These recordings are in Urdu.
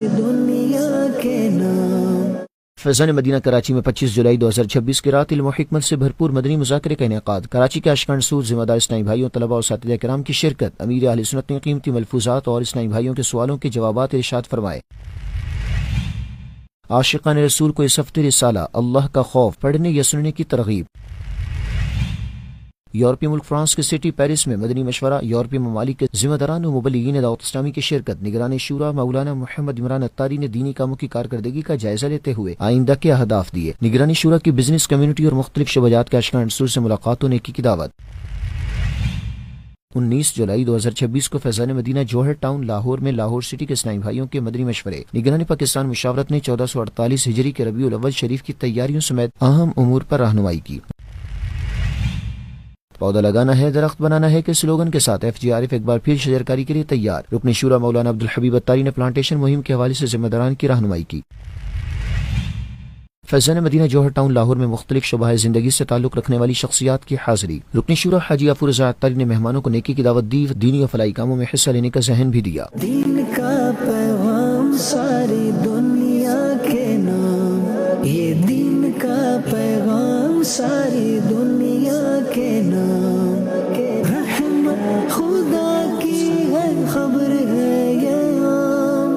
دنیا کے نام۔ فیضان مدینہ کراچی میں 25 جولائی 2026 کی رات علم و حکمت سے بھرپور مدنی مذاکرے کا انعقاد۔ کراچی کے اشکان سود ذمہ دار اسلامی بھائیوں، طلباء و اساتذہ کرام کی شرکت۔ امیر اہل سنت نے قیمتی ملفوظات اور اسلامی بھائیوں کے سوالوں کے جوابات ارشاد فرمائے۔ عاشقان رسول کو اس ہفتے رسالہ اللہ کا خوف پڑھنے یا سننے کی ترغیب۔ یورپی ملک فرانس کے سٹی پیرس میں مدنی مشورہ، یورپی ممالک کے ذمہ داران و مبلغین دعوت اسلامی کی شرکت۔ نگران شورا مولانا محمد عمران اتاری نے دینی کاموں کی کارکردگی کا جائزہ لیتے ہوئے آئندہ کے اہداف دیے۔ نگرانی شورا کی بزنس کمیونٹی اور مختلف شعبجات کے اشکان رسول سے ملاقات و نیکی کی دعوت۔ 19 جولائی 2026 کو فیضان مدینہ جوہر ٹاؤن لاہور میں لاہور سٹی کے اسلامی بھائیوں کے مدنی مشورے۔ نگرانی پاکستان مشاورت نے 1448 ہجری کے ربیع الاول شریف کی تیاریوں سمیت اہم امور پر رہنمائی کی۔ پودا لگانا ہے درخت بنانا ہے کے سلوگن کے ساتھ ایف جی عارف ایک بار پھر شجرکاری کے لیے تیار۔ رکن شورا مولانا عبدالحبیب اتاری نے پلانٹیشن مہم کے حوالے سے ذمہ داران کی رہنمائی کی۔ فیضان مدینہ جوہر ٹاؤن لاہور میں مختلف شعبہ زندگی سے تعلق رکھنے والی شخصیات کی حاضری۔ رکن شورا حاجی غفور رضا اتاری نے مہمانوں کو نیکی کی دعوت دی، دینی و فلاحی کاموں میں حصہ لینے کا ذہن بھی دیا۔ دین کا پیغام ساری دنیا کے نام، یہ دین کا پیغام ساری دنیا کے نام، رحمت خدا کی ہے خبر ہے یہ عام،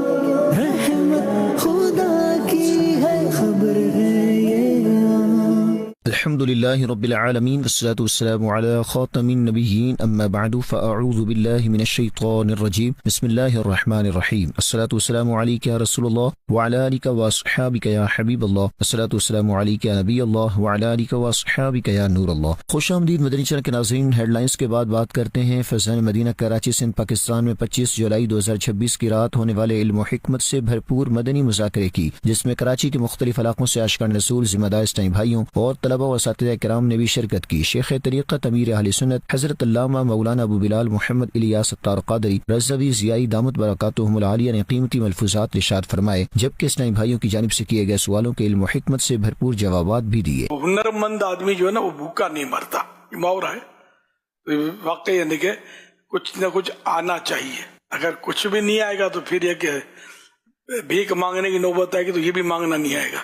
رحمت خدا کی ہے خبر ہے یہ عام۔ الحمد للہ رب العالمین والصلاة والسلام علی خاتم النبیین اما بعد فاعوذ باللہ من الشیطان الرجیم بسم اللہ الرحمن الرحیم الصلاة والسلام علیک یا رسول اللہ وعلی آلک واصحابک یا حبیب اللہ الصلاة والسلام علیک یا نبی اللہ وعلی آلک واصحابک یا نور اللہ۔ خوش آمدید مدنی چینل کے ناظرین، ہیڈ لائنز کے بعد بات کرتے ہیں فیضان مدینہ کراچی سندھ پاکستان میں 25 جولائی 2026 کی رات ہونے والے علم و حکمت سے بھرپور مدنی مذاکرے کی، جس میں کراچی کے مختلف علاقوں سے عاشقان رسول، ذمہ دار اسلامی بھائیوں اور طلباء و اساتذہ کرام نے بھی شرکت کی۔ شیخ طریقت امیر اہل سنت حضرت علامہ مولانا ابو بلال محمد الیاس اتار قادری رضوی ضیائی دامت برکاتہم العالیہ نے قیمتی ملفوظات ارشاد فرمائے، جبکہ اسلامی بھائیوں کی جانب سے کیے گئے سوالوں کے علم و حکمت سے بھرپور جوابات بھی دیے۔ ہنر مند آدمی جو ہے نا وہ بھوکا نہیں مرتا، یہ محاورہ ہے واقعی، یعنی کہ کچھ نہ کچھ آنا چاہیے۔ اگر کچھ بھی نہیں آئے گا تو پھر یہ کہ بھیک مانگنے کی نوبت آئے گی تو یہ بھی مانگنا نہیں آئے گا۔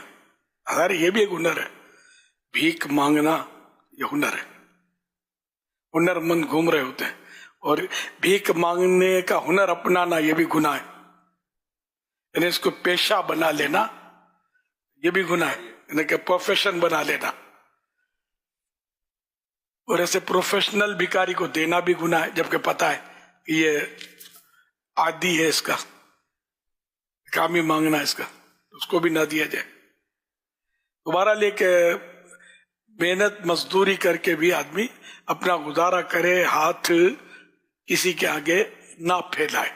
اگر یہ بھی ایک ہنر ہے، بھیک مانگنا یہ ہنر ہے۔ ہنر مند گھوم رہے ہوتے ہیں، اور بھیک مانگنے کا ہنر اپنانا یہ بھی گناہ ہے، یعنی اس کو پیشہ بنا لینا یہ بھی گناہ ہے، یعنی کہ پروفیشن بنا لینا، اور ایسے پروفیشنل بھکاری کو دینا بھی گناہ ہے، جبکہ پتہ ہے کہ یہ عادی ہے، اس کا کام ہی مانگنا ہے، اس کا اس کو بھی نہ دیا جائے۔ دوبارہ لے کے محنت مزدوری کر کے بھی آدمی اپنا گزارا کرے، ہاتھ کسی کے آگے نہ پھیلائے،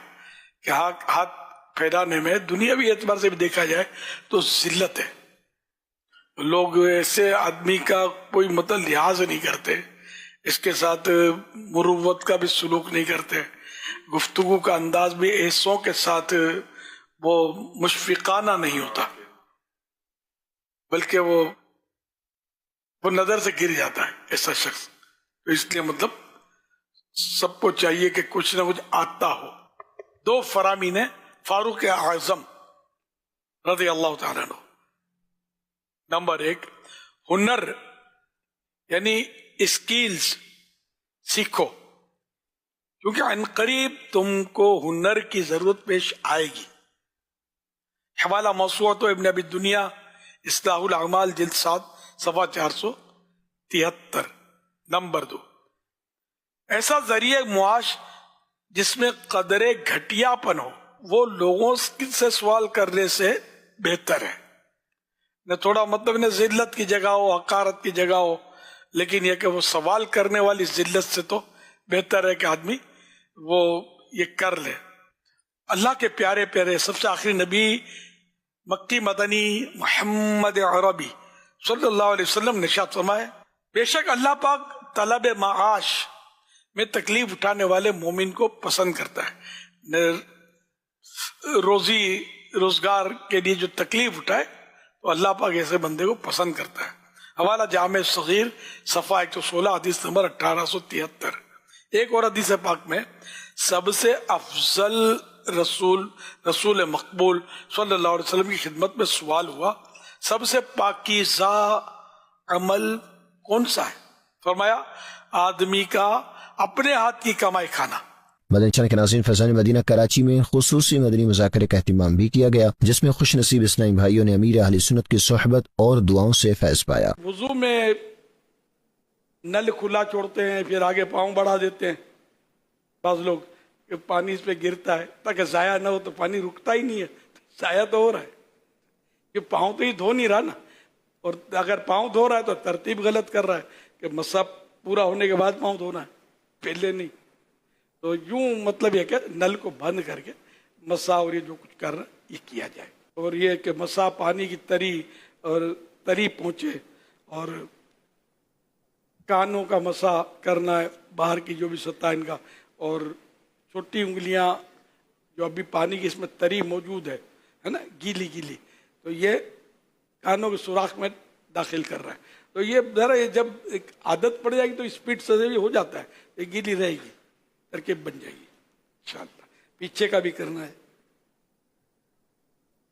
کہ ہاتھ پھیلانے میں دنیاوی اعتبار سے بھی دیکھا جائے تو ذلت ہے۔ لوگ ایسے آدمی کا کوئی مطلب لحاظ نہیں کرتے، اس کے ساتھ مروت کا بھی سلوک نہیں کرتے، گفتگو کا انداز بھی ایسوں کے ساتھ وہ مشفقانہ نہیں ہوتا، بلکہ وہ نظر سے گر جاتا ہے ایسا شخص۔ تو اس لیے مطلب سب کو چاہیے کہ کچھ نہ کچھ آتا ہو۔ دو فرامین ہیں فاروق اعظم رضی اللہ تعالیٰ عنہ۔ نمبر 1، ہنر یعنی اسکیلز سیکھو، کیونکہ عن قریب تم کو ہنر کی ضرورت پیش آئے گی۔ حوالہ موسوعۃ ابن ابی دنیا اصلاح الاعمال جلد 7 صفحہ 473۔ نمبر 2، ایسا ذریعہ معاش جس میں قدر گھٹیا پن ہو، وہ لوگوں سے سوال کرنے سے بہتر ہے۔ نہ تھوڑا مطلب نہ ذلت کی جگہ ہو، حقارت کی جگہ ہو، لیکن یہ کہ وہ سوال کرنے والی ذلت سے تو بہتر ہے کہ آدمی وہ یہ کر لے۔ اللہ کے پیارے پیارے سب سے آخری نبی مکی مدنی محمد عربی صلی اللہ علیہ وسلم نے ارشاد فرمایا، بے شک اللہ پاک طلب معاش میں تکلیف اٹھانے والے مومن کو پسند کرتا ہے۔ روزی روزگار کے لیے جو تکلیف اٹھائے تو اللہ پاک ایسے بندے کو پسند کرتا ہے۔ حوالہ جامع صغیر صفحہ 116 حدیث نمبر 1873۔ ایک اور حدیث پاک میں سب سے افضل رسول مقبول صلی اللہ علیہ وسلم کی خدمت میں سوال ہوا سب سے پاکیزہ عمل کون سا ہے؟ فرمایا آدمی کا اپنے ہاتھ کی کمائی کھانا۔ مدنی چینل کے ناظرین، فیضان مدینہ کراچی میں خصوصی مدنی مذاکرے کا اہتمام بھی کیا گیا، جس میں خوش نصیب اسلامی بھائیوں نے امیر اہل سنت کی صحبت اور دعاؤں سے فیض پایا۔ وضو میں نل کھلا چھوڑتے ہیں، پھر آگے پاؤں بڑھا دیتے ہیں بعض لوگ کہ پانی اس پہ گرتا ہے تاکہ ضائع نہ ہو، تو پانی رکتا ہی نہیں ہے، ضائع تو ہو رہا ہے کہ پاؤں تو ہی دھو نہیں رہا نا، اور اگر پاؤں دھو رہا ہے تو ترتیب غلط کر رہا ہے کہ مسح پورا ہونے کے بعد پاؤں دھونا ہے، پہلے نہیں۔ تو یوں مطلب یہ کہ نل کو بند کر کے مسح اور یہ جو کچھ کر رہا ہے یہ کیا جائے، اور یہ کہ مسح پانی کی تری پہنچے، اور کانوں کا مسح کرنا ہے، باہر کی جو بھی سطح ان کا، اور چھوٹی انگلیاں جو ابھی پانی کی اس میں تری موجود ہے نا، گیلی گیلی، تو یہ کانوں کے سوراخ میں داخل کر رہا ہے۔ تو یہ ذرا جب ایک عادت پڑ جائے گی تو اسپیڈ سے بھی ہو جاتا ہے، یہ گیلی رہے گی، ترکیب بن جائے گی انشاءاللہ۔ پیچھے کا بھی کرنا ہے۔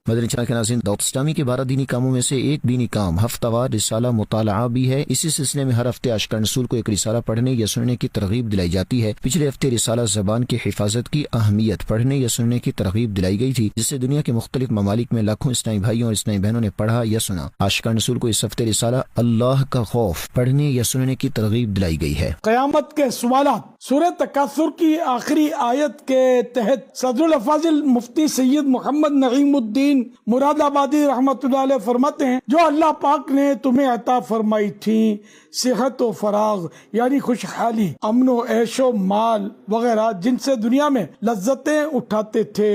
مدنی چینل کے ناظرین، دعوت اسلامی کے 12 دینی کاموں میں سے ایک دینی کام ہفتہ وار رسالہ مطالعہ بھی ہے۔ اسی سلسلے میں ہر ہفتے عاشقان رسول کو ایک رسالہ پڑھنے یا سننے کی ترغیب دلائی جاتی ہے۔ پچھلے ہفتے رسالہ زبان کی حفاظت کی اہمیت پڑھنے یا سننے کی ترغیب دلائی گئی تھی، جس سے دنیا کے مختلف ممالک میں لاکھوں اسلامی بھائیوں اور اسلامی بہنوں نے پڑھا یا سنا۔ عاشقان رسول کو اس ہفتے رسالہ اللہ کا خوف پڑھنے یا سننے کی ترغیب دلائی گئی ہے۔ قیامت کے سوالات سورہ تکاثر کی آخری آیت کے تحت صدر الافاضل مفتی سید محمد نعیم الدین مراد آبادی رحمۃ اللہ علیہ فرماتے ہیں، جو اللہ پاک نے تمہیں عطا فرمائی تھی صحت و فراغ یعنی خوشحالی، امن و عیش و مال وغیرہ، جن سے دنیا میں لذتیں اٹھاتے تھے،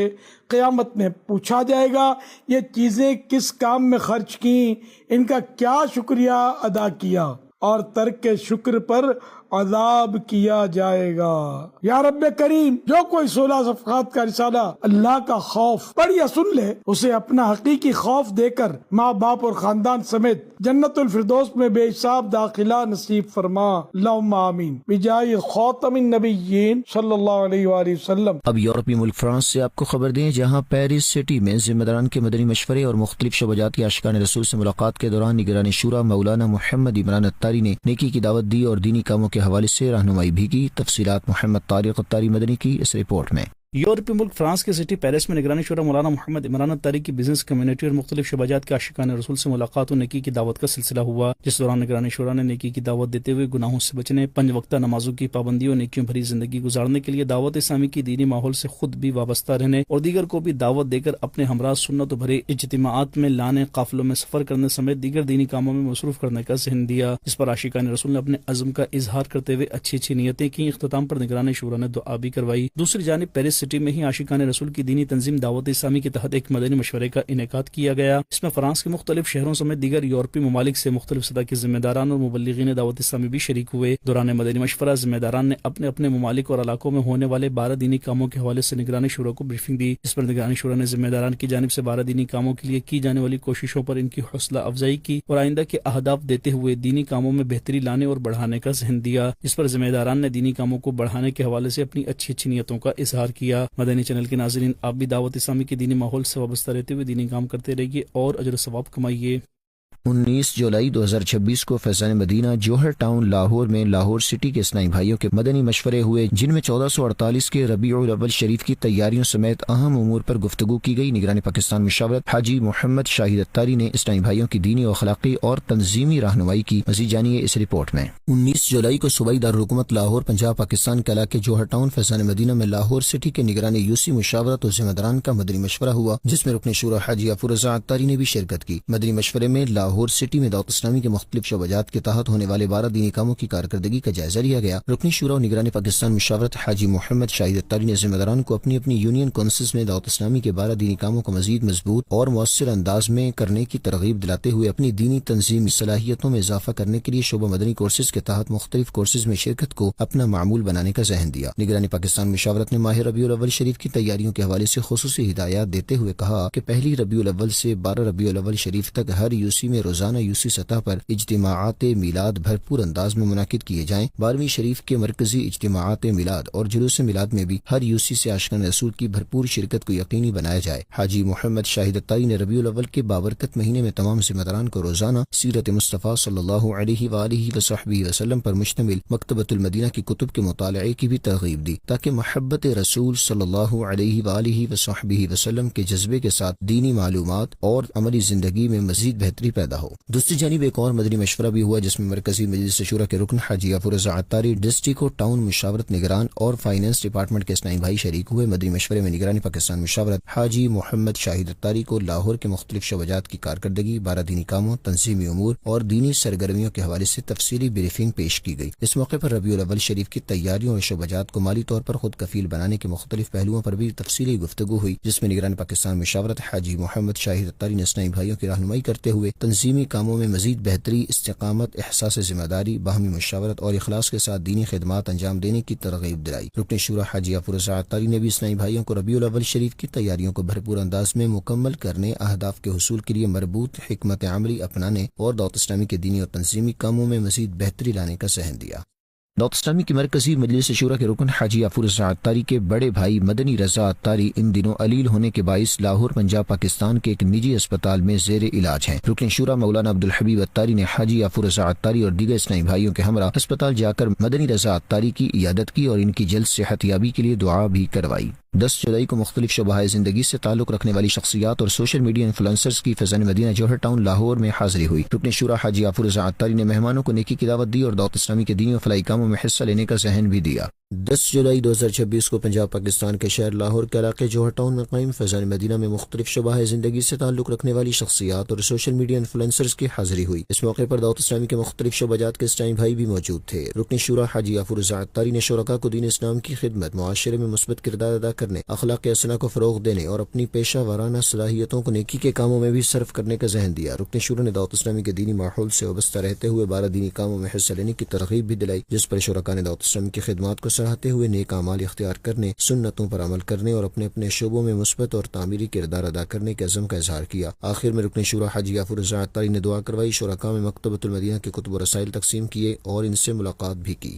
قیامت میں پوچھا جائے گا یہ چیزیں کس کام میں خرچ کی، ان کا کیا شکریہ ادا کیا، اور ترک شکر پر عذاب کیا جائے گا۔ یا رب کریم، جو کوئی 16 صفحات کا رسالہ اللہ کا خوف پڑھ یا سن لے، اسے اپنا حقیقی خوف دے کر ماں باپ اور خاندان سمیت جنت الفردوس میں بے حساب داخلہ نصیب فرما، اللہم آمین، بجائے خاتم النبیین صلی اللہ علیہ وآلہ وسلم۔ اب یورپی ملک فرانس سے آپ کو خبر دیں، جہاں پیرس سٹی میں ذمہ داران کے مدنی مشورے اور مختلف شعبات کے عاشقان رسول سے ملاقات کے دوران نگران شورا مولانا محمد عمران الطاری نے نیکی کی دعوت دی اور دینی کاموں کے حوالے سے رہنمائی بھی کی۔ تفصیلات محمد طارق الطاری مدنی کی اس رپورٹ میں۔ یورپی ملک فرانس کے سٹی پیرس میں نگرانی شورا مولانا محمد عمران الطاری کی بزنس کمیونٹی اور مختلف شعبات کے عاشقان رسول سے ملاقات اور نیکی کی دعوت کا سلسلہ ہوا، جس دوران نگرانی شورا نے نیکی کی دعوت دیتے ہوئے گناہوں سے بچنے، 5 وقتہ نمازوں کی پابندی اور نیکیوں بھری زندگی گزارنے کے لیے دعوت اسلامی کی دینی ماحول سے خود بھی وابستہ رہنے اور دیگر کو بھی دعوت دے کر اپنے ہمراہ سنت بھرے اجتماعات میں لانے، قافلوں میں سفر کرنے سمیت دیگر دینی کاموں میں مصروف کرنے کا ذہن دیا، جس پر عاشقان رسول نے اپنے عزم کا اظہار کرتے ہوئے اچھی نیتیں کی۔ اختتام پر نگرانی شورا نے دعا بھی کروائی۔ دوسری جانب پیرس سٹی میں ہی عاشقان رسول کی دینی تنظیم دعوت اسلامی کے تحت ایک مدنی مشورے کا انعقاد کیا گیا۔ اس میں فرانس کے مختلف شہروں سمیت دیگر یورپی ممالک سے مختلف سطح کے ذمہ داران اور مبلغین دعوت اسلامی بھی شریک ہوئے۔ دوران مدنی مشورہ ذمہ داران نے اپنے اپنے ممالک اور علاقوں میں ہونے والے 12 دینی کاموں کے حوالے سے نگرانی شورا کو بریفنگ دی، جس پر نگرانی شورا نے ذمہ داران کی جانب سے 12 دینی کاموں کے لیے کی جانے والی کوششوں پر ان کی حوصلہ افزائی کی اور آئندہ کے اہداف دیتے ہوئے دینی کاموں میں بہتری لانے اور بڑھانے کا ذہن دیا، جس پر ذمہ داران نے دینی کاموں کو بڑھانے کے حوالے سے اپنی اچھی نیتوں کا اظہار کیا۔ مدنی چینل کے ناظرین، آپ بھی دعوت اسلامی کے دینی ماحول سے وابستہ رہتے ہوئے دینی کام کرتے رہیے اور اجر و ثواب کمائیے۔ 19 جولائی 2026 کو فیضان مدینہ جوہر ٹاؤن لاہور میں لاہور سٹی کے اسلامی بھائیوں کے مدنی مشورے ہوئے، جن میں 1448 کے ربیع الاول شریف کی تیاریوں سمیت اہم امور پر گفتگو کی گئی۔ نگران پاکستان مشاورت حاجی محمد شاہد الطاری نے اسلامی بھائیوں کی دینی و اخلاقی اور تنظیمی رہنمائی کی۔ مزید جانیے اس رپورٹ میں۔ 19 جولائی کو صوبائی دارالحکومت لاہور پنجاب پاکستان کے علاقے جوہر ٹاؤن فیضان مدینہ میں لاہور سٹی کے نگران یوسی مشاورت اور ذمہ داران کا مدنی مشورہ ہوا، جس میں رکن شورا حاجی افروزہ الطاری نے بھی شرکت کی۔ مدنی مشورے میں لاہور سٹی میں دعوت اسلامی کے مختلف شعبات کے تحت ہونے والے 12 دینی کاموں کی کارکردگی کا جائزہ لیا گیا۔ رکن شورا و نگران پاکستان مشاورت حاجی محمد شاہد الطاری نے ذمہ داران کو اپنی اپنی یونین کونسلز میں دعوت اسلامی کے 12 دینی کاموں کو مزید مضبوط اور مؤثر انداز میں کرنے کی ترغیب دلاتے ہوئے اپنی دینی تنظیمی صلاحیتوں میں اضافہ کرنے کے لیے شعبہ مدنی کورسز کے تحت مختلف کورسز میں شرکت کو اپنا معمول بنانے کا ذہن دیا۔ نگران پاکستان مشاورت نے ماہ ربیع الاول شریف کی تیاریوں کے حوالے سے خصوصی ہدایات دیتے ہوئے کہا کہ پہلی ربیع الاول سے 12 ربیع الاول شریف تک ہر یوسی میں روزانہ یوسی سطح پر اجتماعات میلاد بھرپور انداز میں منعقد کیے جائیں۔ 12ویں شریف کے مرکزی اجتماعات میلاد اور جلوس میلاد میں بھی ہر یوسی سے عاشقان رسول کی بھرپور شرکت کو یقینی بنایا جائے۔ حاجی محمد شاہد اتاری نے ربیع الاول کے بابرکت مہینے میں تمام ذمہ داران کو روزانہ سیرت مصطفیٰ صلی اللہ علیہ وآلہ وصحبہ وسلم پر مشتمل مکتبۃ المدینہ کی کتب کے مطالعے کی بھی ترغیب دی تاکہ محبت رسول صلی اللہ علیہ وآلہ وصحبہ وسلم کے جذبے کے ساتھ دینی معلومات اور عملی زندگی میں مزید بہتری پیدا ہو۔ دوسری جانب ایک اور مدنی مشورہ بھی ہوا جس میں مرکزی مجلس شورا کے رکن حاجی غفور رضا عطاری، ڈسٹرکٹ اور ٹاؤن مشاورت نگران اور فائنانس ڈپارٹمنٹ کے اسلامی بھائی شریک ہوئے۔ مدنی مشورے میں نگرانی پاکستان مشاورت حاجی محمد شاہد عطاری کو لاہور کے مختلف شعبات کی کارکردگی، 12 دینی کاموں، تنظیمی امور اور دینی سرگرمیوں کے حوالے سے تفصیلی بریفنگ پیش کی گئی۔ اس موقع پر ربیع الاول شریف کی تیاریوں اور شعبات کو مالی طور پر خود کفیل بنانے کے مختلف پہلوؤں پر بھی تفصیلی گفتگو ہوئی، جس میں نگران پاکستان مشاورت حاجی محمد شاہد عطاری نے اسلامی بھائیوں کی رہنمائی کرتے ہوئے تنظیمی کاموں میں مزید بہتری، استقامت، احساس ذمہ داری، باہمی مشاورت اور اخلاص کے ساتھ دینی خدمات انجام دینے کی ترغیب دلائی۔ رکن شورا حاجی غفور رضا عطاری نے بھی اسلامی بھائیوں کو ربیع الاول شریف کی تیاریوں کو بھرپور انداز میں مکمل کرنے، اہداف کے حصول کے لیے مربوط حکمت عملی اپنانے اور دعوت اسلامی کے دینی اور تنظیمی کاموں میں مزید بہتری لانے کا ذہن دیا۔ دعوت اسلامی کی مرکزی مجلس شورا کے رکن حاجی غفور رضا عطاری کے بڑے بھائی مدنی رضا عطاری ان دنوں علیل ہونے کے باعث لاہور پنجاب پاکستان کے ایک نجی اسپتال میں زیر علاج ہیں۔ رکن شورا مولانا عبدالحبیب عطاری نے حاجی غفور رضا عطاری اور دیگر اسلامی بھائیوں کے ہمراہ اسپتال جا کر مدنی رضا عطاری کی عیادت کی اور ان کی جلد صحت یابی کے لیے دعا بھی کروائی۔ 10 جولائی کو مختلف شعبۂ زندگی سے تعلق رکھنے والی شخصیات اور سوشل میڈیا انفلوئنسرز کی فیضان مدینہ جوہر ٹاؤن لاہور میں حاضری ہوئی۔ رکن شورا حاجی غفور رضا عطاری نے مہمانوں کو نیکی کی دعوت دی اور دعوت اسلامی کے دینی و فلاحی کاموں میں حصہ لینے کا ذہن بھی دیا۔ 10 جولائی 2026 کو پنجاب پاکستان کے شہر لاہور کے علاقے جوہر ٹاؤن میں قائم فیضان مدینہ میں مختلف شعبۂ زندگی سے تعلق رکھنے والی شخصیات اور سوشل میڈیا انفلوئنسرز کی حاضری ہوئی۔ اس موقع پر دعوت اسلامی کے مختلف شعبات کے اسلامی بھائی بھی موجود تھے۔ رکن شورا حاجی غفور رضا عطاری نے شرکاء کو دین اسلام کی خدمت، معاشرے میں مثبت کردار ادا کرنے، اخلاق حسنہ کو فروغ دینے اور اپنی پیشہ ورانہ صلاحیتوں کو نیکی کے کاموں میں بھی صرف کرنے کا ذہن دیا۔ رکن شورا نے دعوت اسلامی کے دینی ماحول سے وابستہ رہتے ہوئے 12 دینی کاموں میں حصہ لینے کی ترغیب بھی دلائی، جس پر شرکاء نے دعوت اسلامی کی خدمات کو سراہتے ہوئے نیک اعمال اختیار کرنے، سنتوں پر عمل کرنے اور اپنے اپنے شعبوں میں مثبت اور تعمیری کردار ادا کرنے کے عزم کا اظہار کیا۔ آخر میں رکن شورا حاجی غفور رضا عطاری نے دعا کروائی، شرکاء میں مکتبۃ المدینہ کے کتب و رسائل تقسیم کیے اور ان سے ملاقات بھی کی۔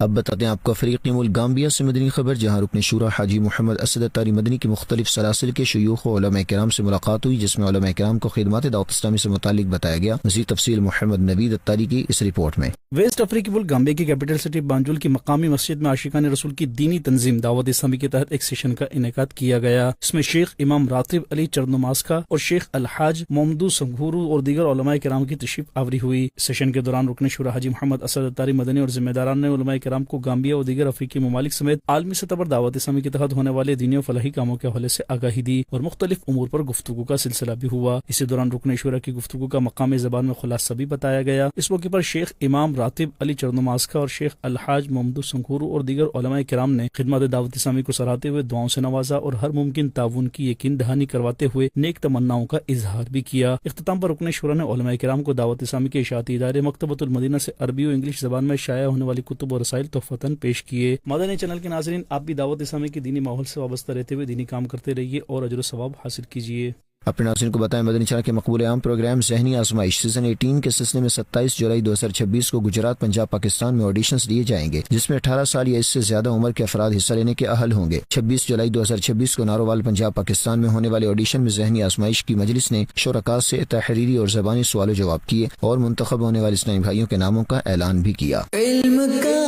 اب بتاتے ہیں آپ کو افریقی ملک گامبیا سے مدنی خبر، جہاں رکن شورا حاجی محمد اسد عطاری مدنی کی مختلف سلاسل کے شیوخ و علماء کرام سے ملاقات ہوئی، جس میں علماء کرام کو خدمات دعوت اسلامی سے متعلق بتایا گیا۔ مزید تفصیل محمد نوید عطاری کی اس رپورٹ میں۔ ویسٹ افریقی ملک گامبیا کی کیپٹل سٹی بانجول کی مقامی مسجد میں عاشقان رسول کی دینی تنظیم دعوت اسلامی کے تحت ایک سیشن کا انعقاد کیا گیا۔ اس میں شیخ امام راتب علی چرنماسکا اور شیخ الحاج محمدو سنگھورو اور دیگر علماء کرام کی تشریف آوری ہوئی۔ سیشن کے دوران رکن شورا حاجی محمد اسد عطاری مدنی اور ذمہ داران نے علماء کرام کو گامبیا اور دیگر افریقی ممالک سمیت عالمی سطح پر دعوت اسلامی کے تحت ہونے والے دینی و فلاحی کاموں کے حوالے سے آگاہی دی اور مختلف امور پر گفتگو کا سلسلہ بھی ہوا۔ اسی دوران رکن شورا کی گفتگو کا مقامی زبان میں خلاصہ بھی بتایا گیا۔ اس موقع پر شیخ امام راتب علی چرنماسکا اور شیخ الحاج محمدو سنگھورو اور دیگر علماء کرام نے خدمات دعوت اسلامی کو سراہتے ہوئے دعاؤں سے نوازا اور ہر ممکن تعاون کی یقین دہانی کرواتے ہوئے نیک تمناؤں کا اظہار بھی کیا۔ اختتام پر رکن شورا نے علماء کرام کو دعوت اسلامی کے اشاعتی ادارے مکتبۃ المدینہ سے عربی و انگلش زبان میں شائع ہونے والی کتب و رسائل تحفتاً پیش کیے۔ مدنی چینل کے ناظرین، آپ بھی دعوت اسلامی کے دینی ماحول سے وابستہ رہتے ہوئے دینی کام کرتے رہیے اور اجر و ثواب حاصل کیجیے۔ اپنے ناظرین کو بتائیں مدنی چینل کے مقبول عام پروگرام ذہنی آزمائش سیزن 18 کے سلسلے میں 27 جولائی 2026 کو گجرات پنجاب پاکستان میں آڈیشنز لیے جائیں گے، جس میں 18 سال یا اس سے زیادہ عمر کے افراد حصہ لینے کے اہل ہوں گے۔ 26 جولائی 2026 کو نارووال پنجاب پاکستان میں ہونے والے آڈیشن میں ذہنی آزمائش کی مجلس نے شرکاء سے تحریری اور زبانی سوال و جواب کیے اور منتخب ہونے والے اسلامی بھائیوں کے ناموں کا اعلان بھی کیا۔ علم کا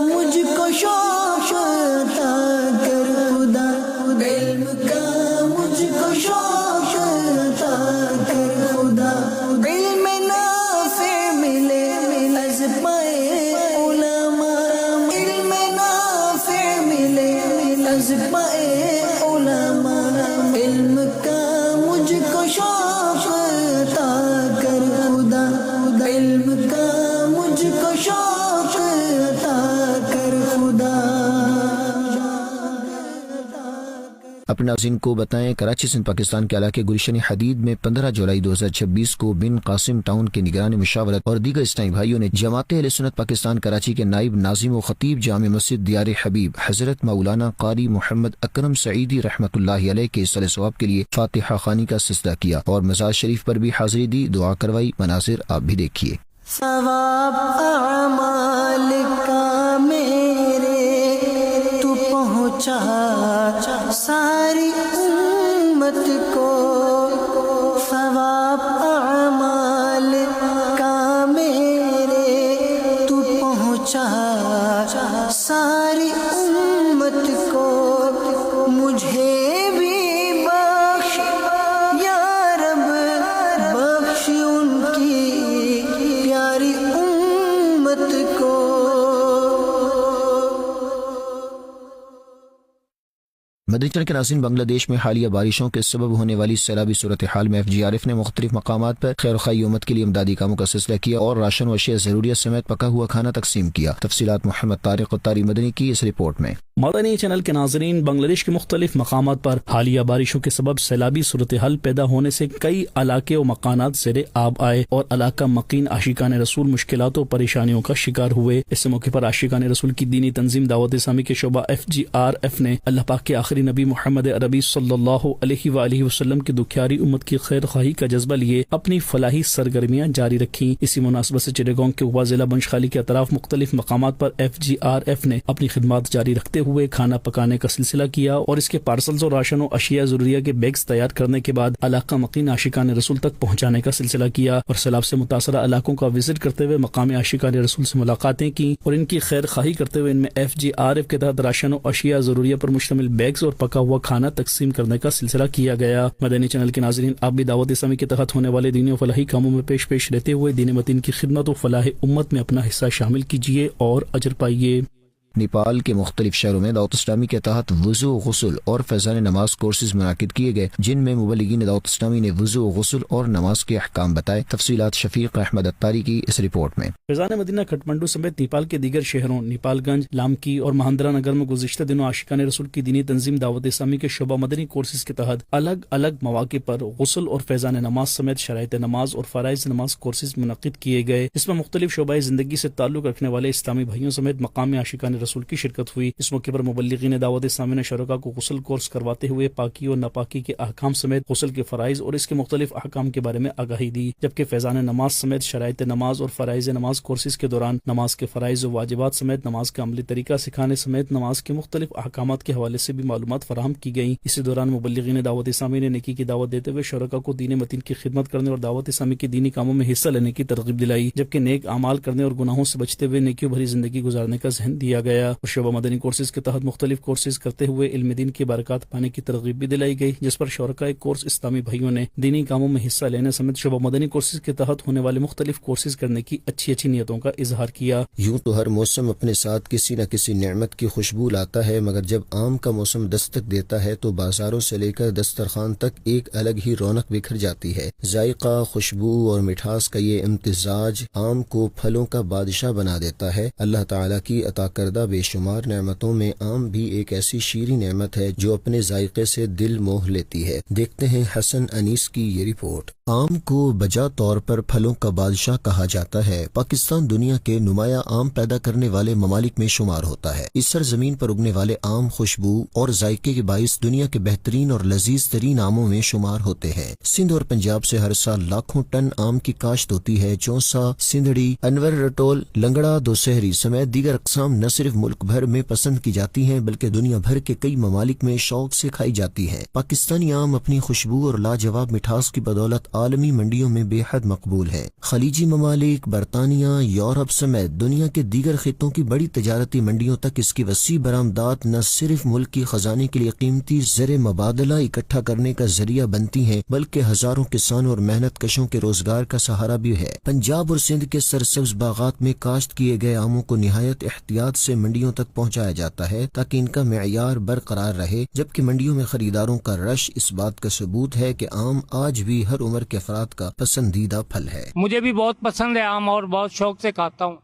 مجھ کو شوق عطا کر خدا، علم کا مجھ کو شوق عطا کر خدا، علم نافع ملے از پائے علماء، علم نافع ملے از پائے علماء، علم کا مجھ کو شوق عطا کر خدا، علم کا مجھ کو شوق عطا اپنے ناظرین کو بتائیں کراچی سندھ پاکستان کے علاقے گلشن حدید میں 15 جولائی 2026 کو بن قاسم ٹاؤن کے نگران مشاورت اور دیگر اسلامی بھائیوں نے جماعت اہل سنت پاکستان کراچی کے نائب ناظم و خطیب جامع مسجد دیار حبیب حضرت مولانا قاری محمد اکرم سعیدی رحمۃ اللہ علیہ کے صلح ثواب کے لیے فاتحہ خوانی کا سلسلہ کیا اور مزار شریف پر بھی حاضری دی، دعا کروائی۔ مناظر آپ بھی دیکھیے۔ ثواب اعمال کا میرے تو پہنچا ساری امت کو، ثواب اعمال کا میرے تو پہنچا ساری امت کو، مجھے بھی بخش یا رب، بخش ان کی پیاری امت کو۔ مدنی چینل کے ناظرین، بنگلہ دیش میں حالیہ بارشوں کے سبب ہونے والی سیلابی صورتحال میں FGRF نے مختلف مقامات پر خیر خواہی امت کے لیے امدادی کاموں کا سلسلہ کیا اور راشن و اشیاء ضروریات سمیت پکا ہوا کھانا تقسیم کیا۔ تفصیلات محمد طارق الطاری مدنی کی اس رپورٹ میں۔ مدنی چینل کے ناظرین، بنگلہ دیش کے مختلف مقامات پر حالیہ بارشوں کے سبب سیلابی صورتحال پیدا ہونے سے کئی علاقے و مکانات زیر آب آئے اور علاقہ مقین عاشقان رسول مشکلات و پریشانیوں کا شکار ہوئے۔ اس موقع پر عاشقان رسول کی دینی تنظیم دعوت اسلامی کے شعبہ FGRF نے اللہ پاک کے آخری نبی محمد عربی صلی اللہ علیہ وآلہ وسلم کی دکھیاری امت کی خیر خواہی کا جذبہ لیے اپنی فلاحی سرگرمیاں جاری رکھیں۔ اسی مناسبت سے چٹاگانگ کے وبا ضلع بنشخالی کے اطراف مختلف مقامات پر FGRF نے اپنی خدمات جاری رکھتے ہوئے کھانا پکانے کا سلسلہ کیا اور اس کے پارسلز اور راشن و اشیاء ضروریہ کے بیگز تیار کرنے کے بعد علاقہ مقیم عاشقان رسول تک پہنچانے کا سلسلہ کیا اور سیلاب سے متاثرہ علاقوں کا وزٹ کرتے ہوئے مقامی عاشقان رسول سے ملاقاتیں کی اور ان کی خیر خواہی کرتے ہوئے ان میں FGRF کے تحت راشن و اشیاء ضروریہ پر مشتمل بیگز اور پکا ہوا کھانا تقسیم کرنے کا سلسلہ کیا گیا۔ مدنی چینل کے ناظرین، آپ بھی دعوت اسلامی کے تحت ہونے والے دینی و فلاحی کاموں میں پیش رہتے ہوئے دین متین کی خدمت و فلاح امت میں اپنا حصہ شامل کیجیے اور اجر پائیے۔ نیپال کے مختلف شہروں میں دعوت اسلامی کے تحت وضو و غسل اور فیضان نماز کورسز منعقد کیے گئے، جن میں مبلغین دعوت اسلامی نے وضو و غسل اور نماز کے احکام بتائے۔ تفصیلات شفیق احمد اتاری کی اس رپورٹ میں۔ فیضان مدینہ کھٹمنڈو سمیت نیپال کے دیگر شہروں نیپال گنج، لامکی اور مہندرا نگر میں گزشتہ دنوں عاشقان رسول کی دینی تنظیم دعوت اسلامی کے شعبہ مدنی کورسز کے تحت الگ الگ مواقع پر غسل اور فیضان نماز سمیت شرائط نماز اور فرائض نماز کورسز منعقد کیے گئے۔ اس میں مختلف شعبۂ زندگی سے تعلق رکھنے والے اسلامی بھائیوں سمیت مقامی عاشقان رسول کی شرکت ہوئی۔ اس موقع پر مبلغین دعوت اسلامی نے شرکاء کو غسل کورس کرواتے ہوئے پاکی اور ناپاکی کے احکام سمیت غسل کے فرائض اور اس کے مختلف احکام کے بارے میں آگاہی دی، جبکہ فیضان نماز سمیت شرائط نماز اور فرائض نماز کورسز کے دوران نماز کے فرائض و واجبات سمیت نماز کا عملی طریقہ سکھانے سمیت نماز کے مختلف احکامات کے حوالے سے بھی معلومات فراہم کی گئیں۔ اسی دوران مبلغین دعوت اسلامی نے نیکی کی دعوت دیتے ہوئے شرکاء کو دین متین کی خدمت کرنے اور دعوت اسلامی کے دینی کاموں میں حصہ لینے کی ترغیب دلائی، جبکہ نیک اعمال کرنے اور گناہوں سے بچتے ہوئے نیکیوں بھری زندگی گزارنے کا ذہن دیا گیا اور شعبہ مدنی کورسز کے تحت مختلف کورسز کرتے ہوئے علم دین کی برکات پانے کی ترغیب بھی دلائی گئی، جس پر شرکاء کورس اسلامی بھائیوں نے دینی کاموں میں حصہ لینے سمیت شعبہ مدنی کورسز کے تحت ہونے والے مختلف کورسز کرنے کی اچھی نیتوں کا اظہار کیا۔ یوں تو ہر موسم اپنے ساتھ کسی نہ کسی نعمت کی خوشبو لاتا ہے، مگر جب آم کا موسم دستک دیتا ہے تو بازاروں سے لے کر دسترخوان تک ایک الگ ہی رونق بکھر جاتی ہے۔ ذائقہ، خوشبو اور مٹھاس کا یہ امتزاج آم کو پھلوں کا بادشاہ بنا دیتا ہے۔ اللہ تعالیٰ کی عطا کردہ بے شمار نعمتوں میں آم بھی ایک ایسی شیریں نعمت ہے جو اپنے ذائقے سے دل موہ لیتی ہے۔ دیکھتے ہیں حسن انیس کی یہ رپورٹ۔ آم کو بجا طور پر پھلوں کا بادشاہ کہا جاتا ہے۔ پاکستان دنیا کے نمایاں آم پیدا کرنے والے ممالک میں شمار ہوتا ہے۔ اس سرزمین پر اگنے والے آم خوشبو اور ذائقے کے باعث دنیا کے بہترین اور لذیذ ترین آموں میں شمار ہوتے ہیں۔ سندھ اور پنجاب سے ہر سال لاکھوں ٹن آم کی کاشت ہوتی ہے۔ چونسا، سندھڑی، انور رٹول، لنگڑا، دوسہری سمیت دیگر اقسام نہ صرف ملک بھر میں پسند کی جاتی ہیں بلکہ دنیا بھر کے کئی ممالک میں شوق سے کھائی جاتی ہیں۔ پاکستانی آم اپنی خوشبو اور لاجواب مٹھاس کی بدولت عالمی منڈیوں میں بے حد مقبول ہے۔ خلیجی ممالک، برطانیہ، یورپ سمیت دنیا کے دیگر خطوں کی بڑی تجارتی منڈیوں تک اس کی وسیع برآمدات نہ صرف ملک کی خزانے کے لیے قیمتی زر مبادلہ اکٹھا کرنے کا ذریعہ بنتی ہیں بلکہ ہزاروں کسانوں اور محنت کشوں کے روزگار کا سہارا بھی ہے۔ پنجاب اور سندھ کے سرسبز باغات میں کاشت کیے گئے آموں کو نہایت احتیاط سے منڈیوں تک پہنچایا جاتا ہے تاکہ ان کا معیار برقرار رہے، جبکہ منڈیوں میں خریداروں کا رش اس بات کا ثبوت ہے کہ آم آج بھی ہر عمر کے افراد کا پسندیدہ پھل ہے۔ مجھے بھی بہت پسند ہے آم اور بہت شوق سے کھاتا ہوں،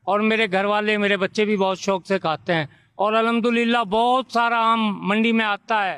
اور میرے گھر والے، میرے بچے بھی بہت شوق سے کھاتے ہیں، اور الحمدللہ بہت سارا آم منڈی میں آتا ہے